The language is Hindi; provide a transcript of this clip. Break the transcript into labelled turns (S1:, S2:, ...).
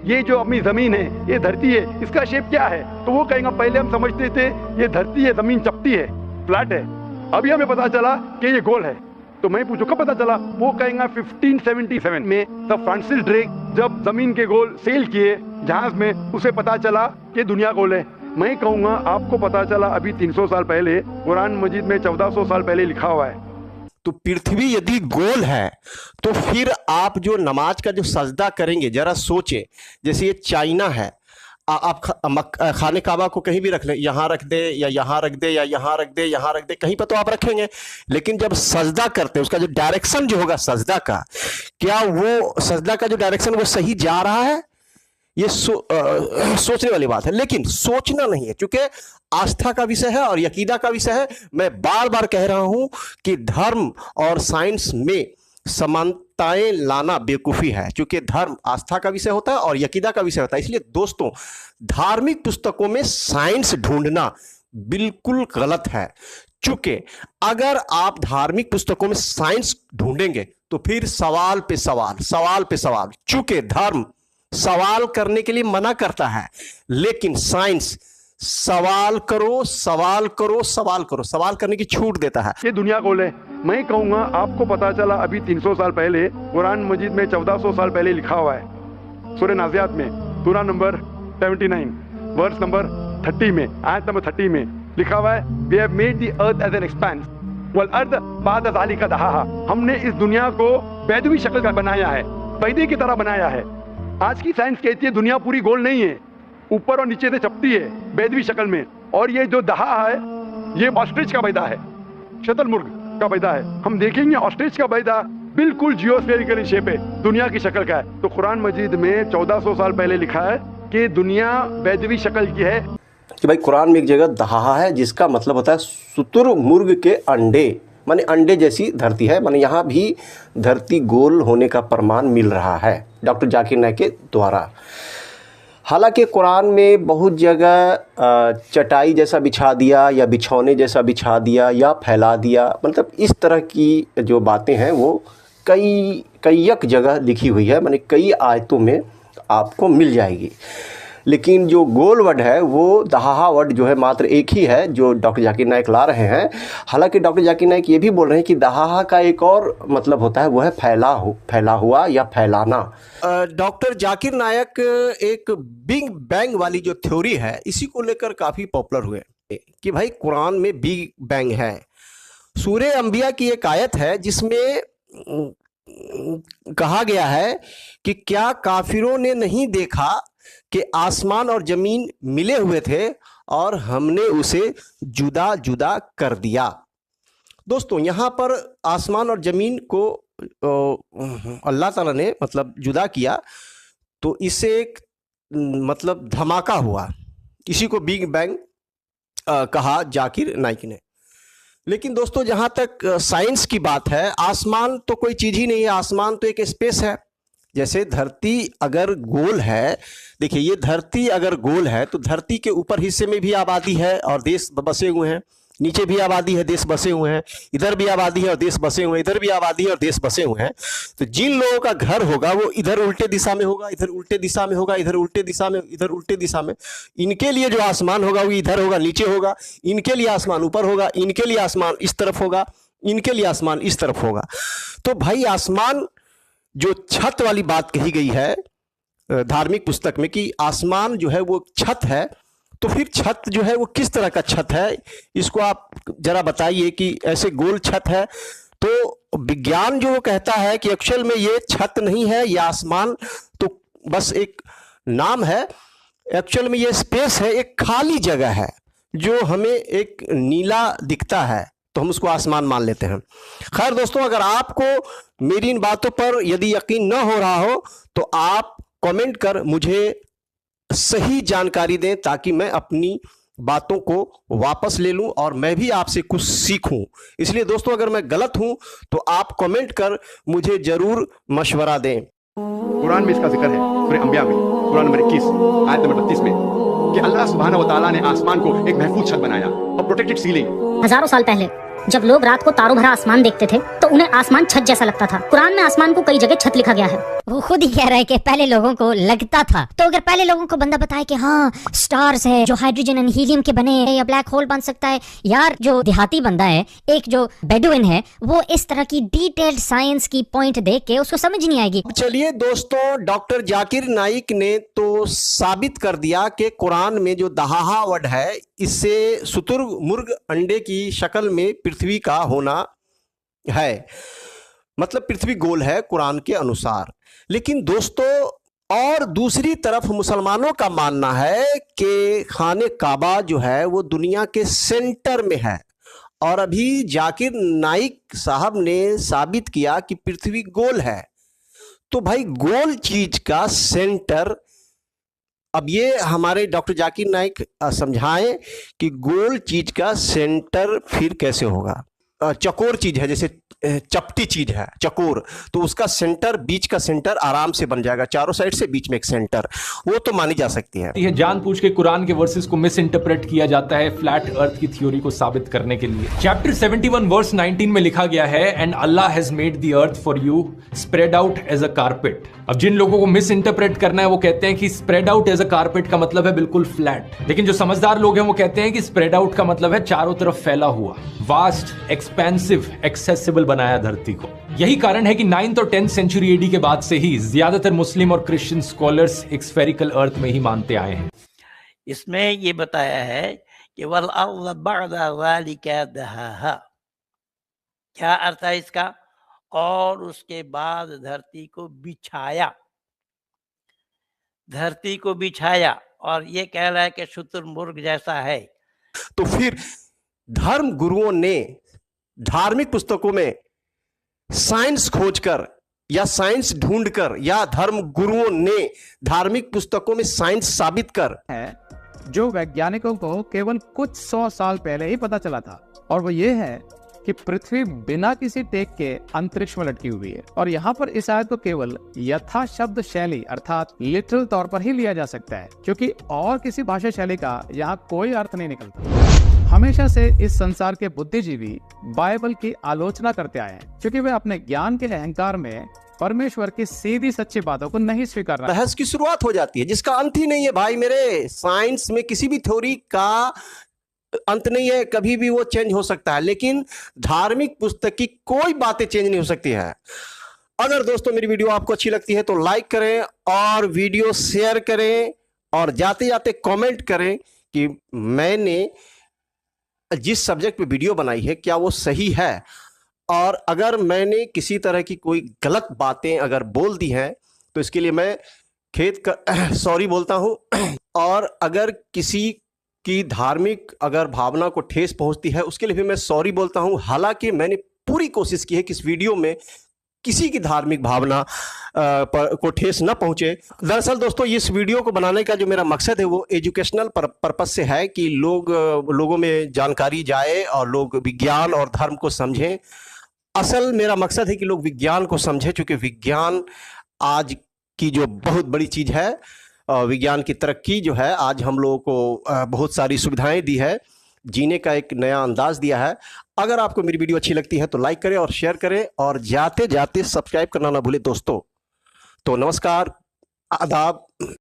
S1: ये जो अपनी जमीन है, ये धरती है, इसका शेप क्या है? तो वो कहेंगे पहले हम समझते थे ये धरती है, जमीन चपटी है, फ्लैट है, अभी हमें पता चला कि ये गोल है। तो मैं पूछूं कब पता चला? वो कहेंगे 1577 में तब फ्रांसिस ड्रेक जब जमीन के गोल सेल किए जहाज में, उसे पता चला कि दुनिया गोल है। मैं कहूंगा आपको पता चला अभी 300 साल पहले, कुरान मजीद में 1400 साल पहले लिखा हुआ है।
S2: तो पृथ्वी यदि गोल है तो फिर आप जो नमाज का जो सजदा करेंगे जरा सोचें। जैसे ये चाइना है, आप खाने काबा को कहीं भी रख लें, यहाँ रख दे या यहाँ रख दे या यहाँ रख दे, यहाँ रख दे, कहीं पर तो आप रखेंगे। लेकिन जब सजदा करते हैं उसका जो डायरेक्शन जो होगा सजदा का, क्या वो सजदा का जो डायरेक्शन वो सही जा रहा है? ये सोचने वाली बात है। लेकिन सोचना नहीं है, क्योंकि आस्था का विषय है और यकीदा का विषय है। मैं बार बार कह रहा हूं कि धर्म और साइंस में समानताएं लाना बेवकूफ़ी है, क्योंकि धर्म आस्था का विषय होता है और यकीदा का विषय होता है। इसलिए दोस्तों, धार्मिक पुस्तकों में साइंस ढूंढना बिल्कुल गलत है। चूंकि अगर आप धार्मिक पुस्तकों में साइंस ढूंढेंगे तो फिर सवाल पे सवाल, सवाल पे सवाल। चूंकि धर्म सवाल करने के लिए मना करता है, लेकिन साइंस सवाल करो, सवाल करो, सवाल करो, सवाल करने की छूट देता है।
S1: ये दुनिया गोल है। मैं कहूंगा आपको पता चला अभी 300 साल पहले, कुरान मजीद में 1400 साल पहले लिखा हुआ है। सूरह नाज़ियात में सूरा नंबर 79 वर्स नंबर 30 में, आयत नंबर 30 में लिखा हुआ है, we have made the earth as an expanse वल अर्द बाद ज़ालिका दहाहा। हमने इस दुनिया को बैदवी शक्ल का बनाया है, बैदे की तरह बनाया है। आज की साइंस कहती है दुनिया पूरी गोल नहीं है, ऊपर और नीचे से चपटी है बैदवी शक्ल में। और ये जो दहा है ये ऑस्ट्रिच का बैदा है, शतरमुर्ग का बैदा है। हम देखेंगे ऑस्ट्रिच का बैदा बिल्कुल जियोस्फेरिकल शेप है, दुनिया की शक्ल का है। तो कुरान मजीद में 1400 साल पहले लिखा है कि दुनिया बैदवी शक्ल की है।
S2: कि भाई कुरान में एक जगह दहा है जिसका मतलब होता है शुतुरमुर्ग के अंडे, माने अंडे जैसी धरती है। माने यहाँ भी धरती गोल होने का प्रमाण मिल रहा है डॉक्टर जाकिर नाइक के द्वारा। हालांकि कुरान में बहुत जगह चटाई जैसा बिछा दिया या बिछौने जैसा बिछा दिया या फैला दिया, मतलब इस तरह की जो बातें हैं वो कई एक जगह लिखी हुई है, माने कई आयतों में आपको मिल जाएगी। लेकिन जो गोल वर्ड है वो दहाहा वर्ड जो है मात्र एक ही है जो डॉक्टर जाकिर नाइक ला रहे हैं। हालांकि डॉक्टर जाकिर नाइक ये भी बोल रहे हैं कि दहाहा का एक और मतलब होता है, वो है फैला हुआ या फैलाना। डॉक्टर जाकिर नाइक एक बिग बैंग वाली जो थ्योरी है इसी को लेकर काफ़ी पॉपुलर हुए कि भाई कुरान में बिग बैंग है। सूरे अंबिया की एक आयत है जिसमें कहा गया है कि क्या काफिरों ने नहीं देखा कि आसमान और जमीन मिले हुए थे और हमने उसे जुदा जुदा कर दिया। दोस्तों, यहाँ पर आसमान और ज़मीन को अल्लाह ताला ने मतलब जुदा किया, तो इससे एक मतलब धमाका हुआ। इसी को बिग बैंग कहा जाकिर नाइक ने। लेकिन दोस्तों, जहाँ तक साइंस की बात है, आसमान तो कोई चीज़ ही नहीं है, आसमान तो एक स्पेस है। जैसे धरती अगर गोल है, देखिए ये धरती अगर गोल है तो धरती के ऊपर हिस्से में भी आबादी है और देश बसे हुए हैं, नीचे भी आबादी है, देश बसे हुए हैं, इधर भी आबादी है और देश बसे हुए हैं, इधर भी आबादी है और देश बसे हुए हैं। तो जिन लोगों का घर होगा वो इधर उल्टे दिशा में होगा, इधर उल्टे दिशा में होगा, इधर उल्टे दिशा में, इधर उल्टे दिशा में। इनके लिए जो आसमान होगा वो इधर होगा, नीचे होगा। इनके लिए आसमान ऊपर होगा, इनके लिए आसमान इस तरफ होगा, इनके लिए आसमान इस तरफ होगा। तो भाई आसमान जो छत वाली बात कही गई है धार्मिक पुस्तक में कि आसमान जो है वो छत है, तो फिर छत जो है वो किस तरह का छत है, इसको आप जरा बताइए कि ऐसे गोल छत है। तो विज्ञान जो कहता है कि एक्चुअल में ये छत नहीं है, ये आसमान तो बस एक नाम है, एक्चुअल में ये स्पेस है, एक खाली जगह है जो हमें एक नीला दिखता है तो हम उसको आसमान मान लेते हैं। खैर दोस्तों, अगर आपको मेरी इन बातों पर यदि यकीन न हो रहा हो तो आप कमेंट कर मुझे सही जानकारी दें ताकि मैं अपनी बातों को वापस ले लूं और मैं भी आपसे कुछ सीखूं। इसलिए दोस्तों, अगर मैं गलत हूं तो आप कमेंट कर मुझे जरूर मशवरा दें।
S1: कुरान में इसका जिक्र है सूरह अंबिया में सूरा नंबर 21 आयत नंबर 32 में कि अल्लाह सुब्हानहू व तआला ने आसमान को एक महफूज छत बनाया और प्रोटेक्टेड सीलिंग।
S3: हजारों साल पहले जब लोग रात को तारों भरा आसमान देखते थे तो उन्हें आसमान छत जैसा लगता था। कुरान में आसमान को कई जगह छत लिखा गया है। वो खुद ही कह रहा है कि पहले लोगों को लगता था। तो अगर पहले लोगों को बंदा बताए कि हाँ स्टार्स है जो हाइड्रोजन एंड हीलियम के बने हैं या ब्लैक होल बन सकता है, यार जो देहाती बंदा है, एक जो बेडुइन है, वो इस तरह की डिटेल्ड साइंस की पॉइंट देख के उसको समझ नहीं आएगी।
S2: चलिए दोस्तों, डॉक्टर जाकिर नाइक ने तो साबित कर दिया कि कुरान में जो दहाहा वर्ड है, इससे शुतुरमुर्ग अंडे की शक्ल में पृथ्वी का होना है, मतलब पृथ्वी गोल है कुरान के अनुसार। लेकिन दोस्तों, और दूसरी तरफ मुसलमानों का मानना है कि खाने काबा जो है वो दुनिया के सेंटर में है, और अभी जाकिर नाइक साहब ने साबित किया कि पृथ्वी गोल है। तो भाई गोल चीज का सेंटर, अब ये हमारे डॉक्टर जाकिर नाइक समझाएं कि गोल चीज का सेंटर फिर कैसे होगा। चकोर चीज है, जैसे चपटी चीज है चकोर, तो उसका सेंटर, बीच का सेंटर आराम से बन जाएगा, चारों साइड से बीच में एक सेंटर, वो तो मानी जा सकती है।
S4: यह जानबूझ के कुरान के वर्सेस को मिस इंटरप्रेट किया जाता है फ्लैट अर्थ की थ्योरी को साबित करने के लिए। चैप्टर 71 वर्स 19 में लिखा गया है, and Allah has made the earth for you spread out as a carpet. अब जिन लोगों को मिस इंटरप्रेट करना है वो कहते हैं कि spread out as a carpet का मतलब है बिल्कुल फ्लैट, लेकिन जो समझदार लोग हैं वो कहते हैं कि स्प्रेड आउट का मतलब है चारों तरफ फैला हुआ, वास्ट, एक्सपेंसिव, एक्सेसिबल बनाया धरती को। यही कारण है कि 9th और 10th सेंचुरी एडी के बाद से ही ज्यादातर मुस्लिम और क्रिश्चियन स्कॉलर्स एक स्फेरिकल अर्थ में ही मानते आए हैं।
S5: इसमें ये बताया है कि वल अर्ज़ बअदा ज़ालिका दहाहा, क्या अर्थ है इसका? और उसके बाद धरती को बिछाया, धरती को बिछाया, और ये कह रहा है कि शुतुरमुर्ग जैसा है।
S2: तो फिर धर्म गुरुओं ने धार्मिक पुस्तकों में साइंस खोजकर या साइंस ढूंढकर, या धर्म गुरुओं ने धार्मिक पुस्तकों में साइंस साबित कर
S6: है जो वैज्ञानिकों को केवल कुछ 100 साल पहले ही पता चला था, और वो ये है कि पृथ्वी बिना किसी टेक के अंतरिक्ष में लटकी हुई है। और यहाँ पर इस आयत को केवल यथा शब्द शैली अर्थात लिटरल तौर पर ही लिया जा सकता है, क्योंकि और किसी भाषा शैली का यहाँ कोई अर्थ नहीं निकलता। हमेशा से इस संसार के बुद्धिजीवी बाइबल की आलोचना करते आए हैं, क्योंकि वे अपने ज्ञान के अहंकार में परमेश्वर की सीधी सच्ची बातों को नहीं स्वीकार रहे।
S2: बहस की शुरुआत हो जाती है जिसका अंत ही नहीं है भाई मेरे। साइंस में किसी भी थ्योरी का अंत नहीं है, कभी भी वो चेंज हो सकता है, लेकिन धार्मिक पुस्तक की कोई बातें चेंज नहीं हो सकती है। अगर दोस्तों मेरी वीडियो आपको अच्छी लगती है तो लाइक करें और वीडियो शेयर करें, और जाते जाते कमेंट करें कि मैंने जिस सब्जेक्ट पे वीडियो बनाई है क्या वो सही है, और अगर मैंने किसी तरह की कोई गलत बातें अगर बोल दी हैं तो इसके लिए मैं सॉरी बोलता हूं। और अगर किसी की धार्मिक अगर भावना को ठेस पहुंचती है उसके लिए भी मैं सॉरी बोलता हूं। हालांकि मैंने पूरी कोशिश की है कि इस वीडियो में किसी की धार्मिक भावना को ठेस न पहुंचे। दरअसल दोस्तों इस वीडियो को बनाने का जो मेरा मकसद है वो एजुकेशनल पर्पस से है कि लोगों में जानकारी जाए और लोग विज्ञान और धर्म को समझें। असल मेरा मकसद है कि लोग विज्ञान को समझें, क्योंकि विज्ञान आज की जो बहुत बड़ी चीज़ है, विज्ञान की तरक्की जो है आज हम लोगों को बहुत सारी सुविधाएं दी है, जीने का एक नया अंदाज दिया है। अगर आपको मेरी वीडियो अच्छी लगती है तो लाइक करें और शेयर करें, और जाते जाते सब्सक्राइब करना ना भूलें दोस्तों। तो नमस्कार, आदाब।